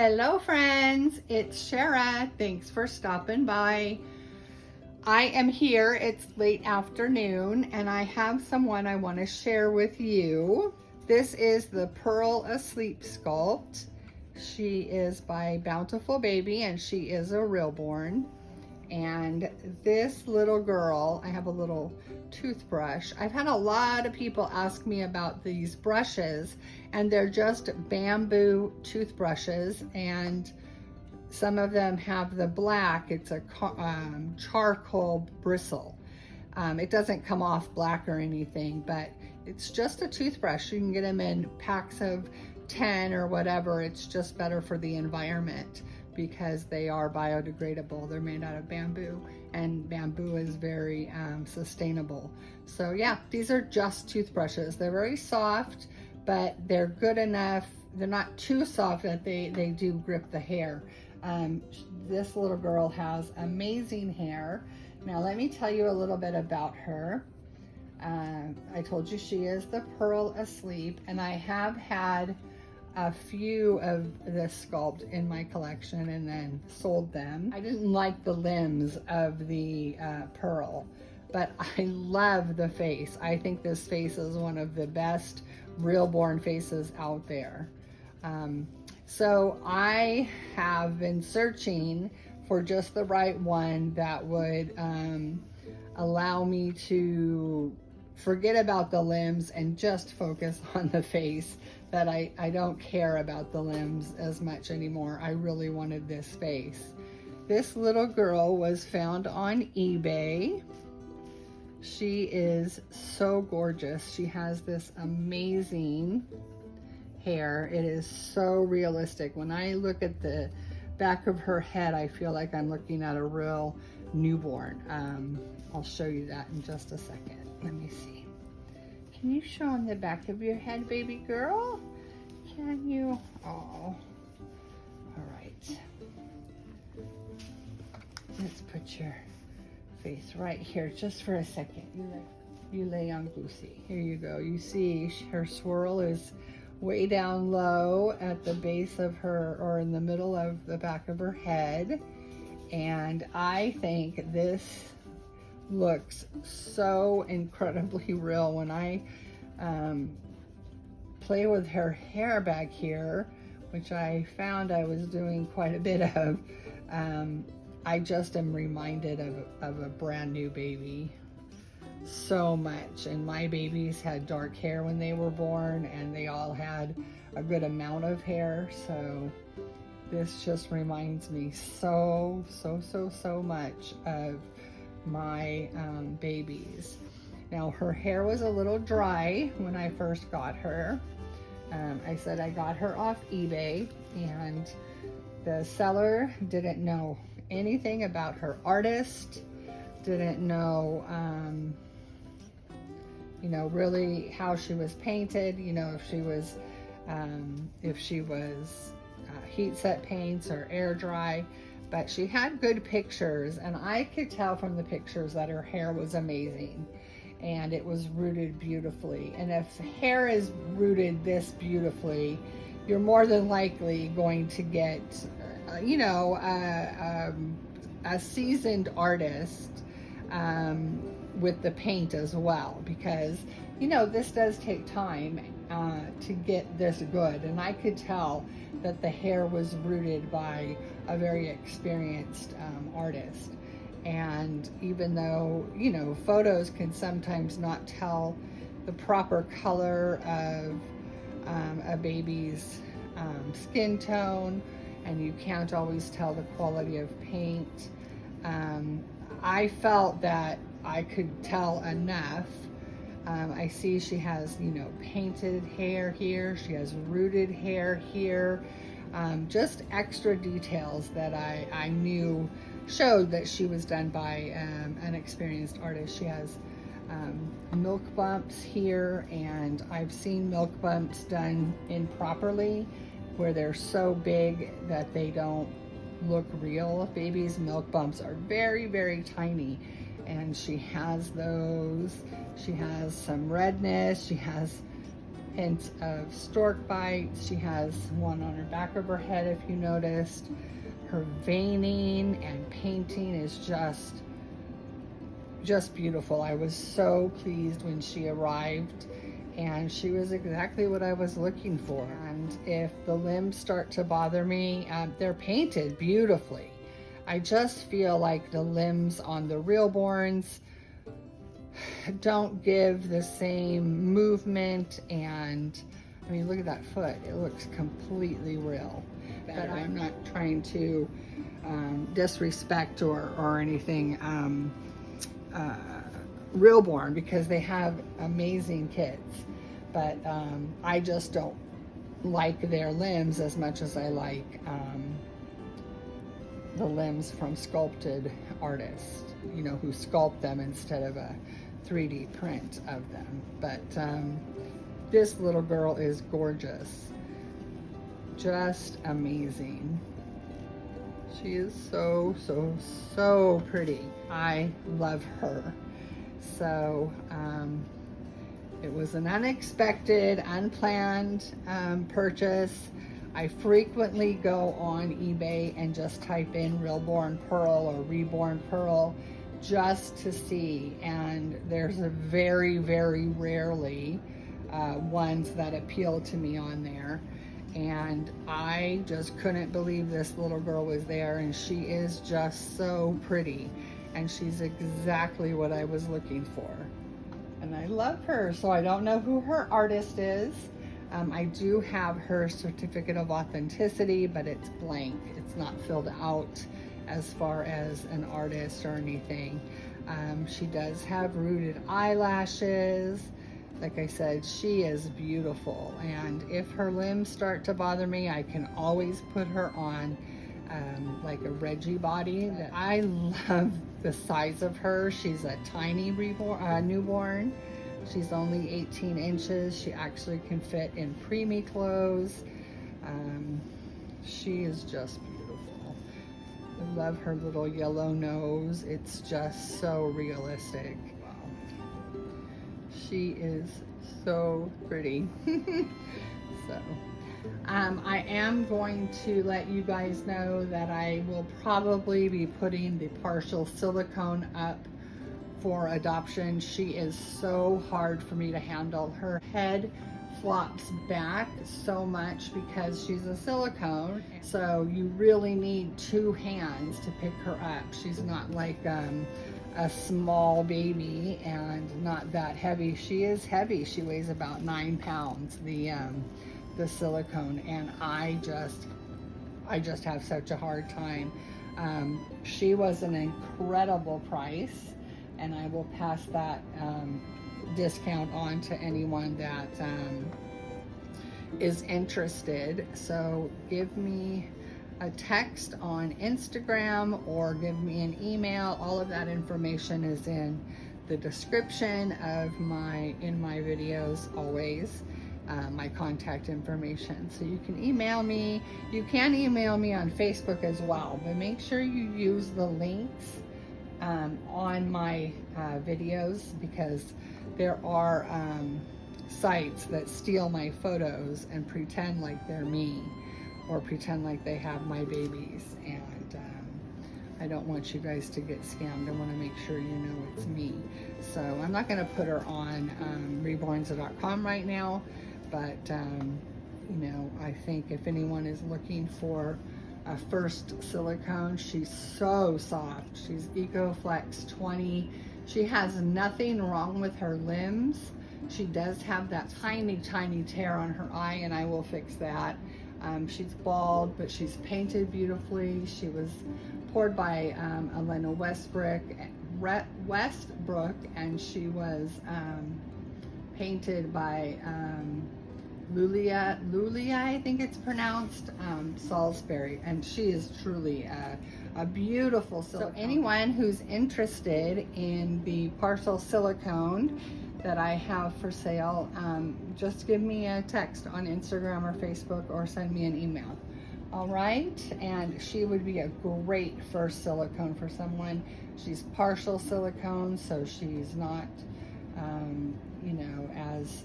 Hello friends, it's Shara. Thanks for stopping by. I am here, it's late afternoon, and I have someone I want to share with you. This is the Pearl Asleep Sculpt. She is by Bountiful Baby and she is a Reborn. And this little girl, I have a little toothbrush. I've had a lot of people ask me about these brushes, and they're just bamboo toothbrushes, and some of them have the black. It's a charcoal bristle. It doesn't come off black or anything, but it's just a toothbrush. You can get them in packs of 10 or whatever. It's just better for the environment because they are biodegradable. They're made out of bamboo, and bamboo is very sustainable. So yeah, these are just toothbrushes. They're very soft, but they're good enough. They're not too soft that they do grip the hair. This little girl has amazing hair. Now let me tell you a little bit about her. I told you she is the Pearl Asleep, and I have had a few of the sculpt in my collection and then sold them. I didn't like the limbs of the Pearl, but I love the face. I think this face is one of the best Reborn faces out there. So I have been searching for just the right one that would allow me to forget about the limbs and just focus on the face. That I don't care about the limbs as much anymore. I really wanted this face. This little girl was found on eBay. She is so gorgeous. She has this amazing hair. It is so realistic. When I look at the back of her head, I feel like I'm looking at a real newborn. I'll show you that in just a second. Let me see. Can you show on the back of your head, baby girl? Can you? Oh, all right. Let's put your face right here just for a second. You lay on Goosey. Here you go. You see her swirl is way down low at the base of her, or in the middle of the back of her head. And I think this looks so incredibly real. When I play with her hair back here, which I found I was doing quite a bit of, I just am reminded of a brand new baby so much. And my babies had dark hair when they were born, and they all had a good amount of hair. So this just reminds me so much of my babies. Now her hair was a little dry when I first got her. I said I got her off eBay, and the seller didn't know anything about her artist, didn't know you know, really how she was painted, you know, if she was heat set paints or air dry. But she had good pictures, and I could tell from the pictures that her hair was amazing and it was rooted beautifully. And if hair is rooted this beautifully, you're more than likely going to get, you know, a seasoned artist with the paint as well, because, you know, this does take time to get this good. And I could tell that the hair was rooted by a very experienced artist. And even though, you know, photos can sometimes not tell the proper color of a baby's skin tone, and you can't always tell the quality of paint, I felt that I could tell enough. I see she has, you know, painted hair here. She has rooted hair here. Just extra details that I knew showed that she was done by an experienced artist. She has milk bumps here, and I've seen milk bumps done improperly where they're so big that they don't look real. Babies' milk bumps are very tiny, and she has those. She has some redness. She has hint of stork bite. She has one on her back of her head, if you noticed. Her veining and painting is just beautiful. I was so pleased when she arrived, and she was exactly what I was looking for. And if the limbs start to bother me, they're painted beautifully. I just feel like the limbs on the Reborns don't give the same movement, and I mean, look at that foot. It looks completely real. But I'm not trying to disrespect or anything Reborn, because they have amazing kids. But I just don't like their limbs as much as I like the limbs from sculpted artists, you know, who sculpt them instead of a 3D print of them. But this little girl is gorgeous, just amazing. She is so pretty. I love her. So it was an unexpected, unplanned purchase. I frequently go on eBay and just type in Reborn Pearl or Reborn Pearl just to see, and there's a very rarely ones that appeal to me on there. And I just couldn't believe this little girl was there, and she is just so pretty, and she's exactly what I was looking for, and I love her. So I don't know who her artist is. I do have her certificate of authenticity, but it's blank. It's not filled out as far as an artist or anything. She does have rooted eyelashes. Like I said, she is beautiful, and if her limbs start to bother me, I can always put her on like a Reggie body. I love the size of her. She's a tiny newborn. She's only 18 inches. She actually can fit in preemie clothes. She is just beautiful. I love her little yellow nose. It's just so realistic. Wow. She is so pretty. So I am going to let you guys know that I will probably be putting the partial silicone up for adoption. She is so hard for me to handle. Her head flops back so much because she's a silicone, so you really need two hands to pick her up. She's not like a small baby and not that heavy. She is heavy. She weighs about 9 pounds, the silicone, and I just have such a hard time. She was an incredible price, and I will pass that discount on to anyone that is interested. So give me a text on Instagram or give me an email. All of that information is in the description of my videos always. My contact information, so you can email me. You can email me on Facebook as well, but make sure you use the links on my videos, because there are sites that steal my photos and pretend like they're me, or pretend like they have my babies, and I don't want you guys to get scammed. I want to make sure you know it's me. So I'm not going to put her on reborns.com right now, but you know, I think if anyone is looking for a first silicone, she's so soft. She's EcoFlex 20. She has nothing wrong with her limbs. She does have that tiny tear on her eye, and I will fix that. She's bald, but she's painted beautifully. She was poured by Elena Westbrook, and she was painted by Lulia, I think it's pronounced, Salisbury, and she is truly a beautiful silicone. So anyone who's interested in the partial silicone that I have for sale, just give me a text on Instagram or Facebook, or send me an email. All right, and she would be a great first silicone for someone. She's partial silicone, so she's not you know,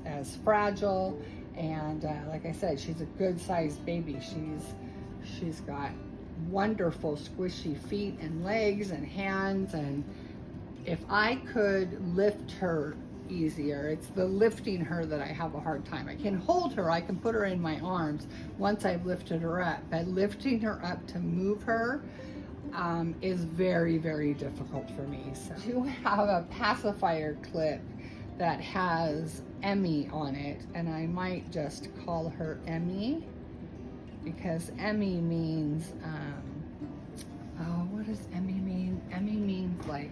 as fragile, And like I said, she's a good sized baby. She's got wonderful squishy feet and legs and hands, and if I could lift her easier, it's the lifting her that I have a hard time. I can hold her, I can put her in my arms once I've lifted her up, but lifting her up to move her is very, very difficult for me. So I do have a pacifier clip that has Emmy on it, and I might just call her Emmy, because Emmy means, oh, what does Emmy mean? Emmy means like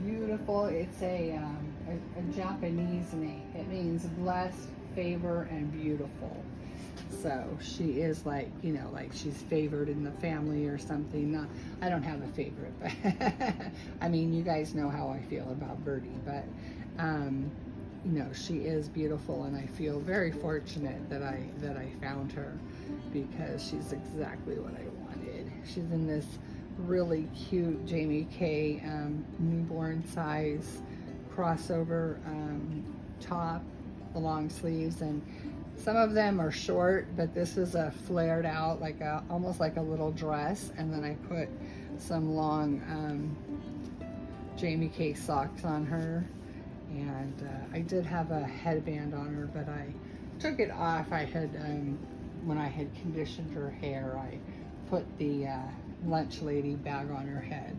beautiful. It's a Japanese name. It means blessed, favor, and beautiful. So she is like, you know, like she's favored in the family or something. Not, I don't have a favorite, but I mean, you guys know how I feel about Birdie, but you know, she is beautiful, and I feel very fortunate that I found her, because she's exactly what I wanted. She's in this really cute Jamie K newborn size crossover top, the long sleeves, and some of them are short, but this is a flared out, like a almost like a little dress, and then I put some long Jamie K socks on her, and I did have a headband on her, but I took it off. I had when I had conditioned her hair, I put the lunch lady bag on her head,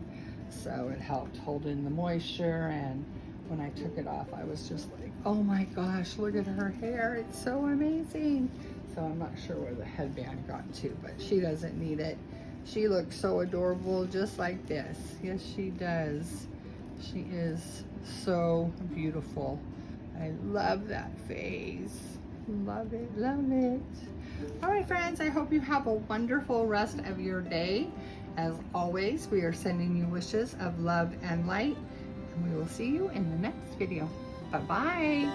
so it helped hold in the moisture. And when I took it off, I was just like, oh my gosh, look at her hair, it's so amazing. So I'm not sure where the headband got to, but she doesn't need it. She looks so adorable just like this. Yes, she does. She is so beautiful. I love that face. Love it, love it. All right, friends, I hope you have a wonderful rest of your day. As always, we are sending you wishes of love and light, and we will see you in the next video. Bye-bye.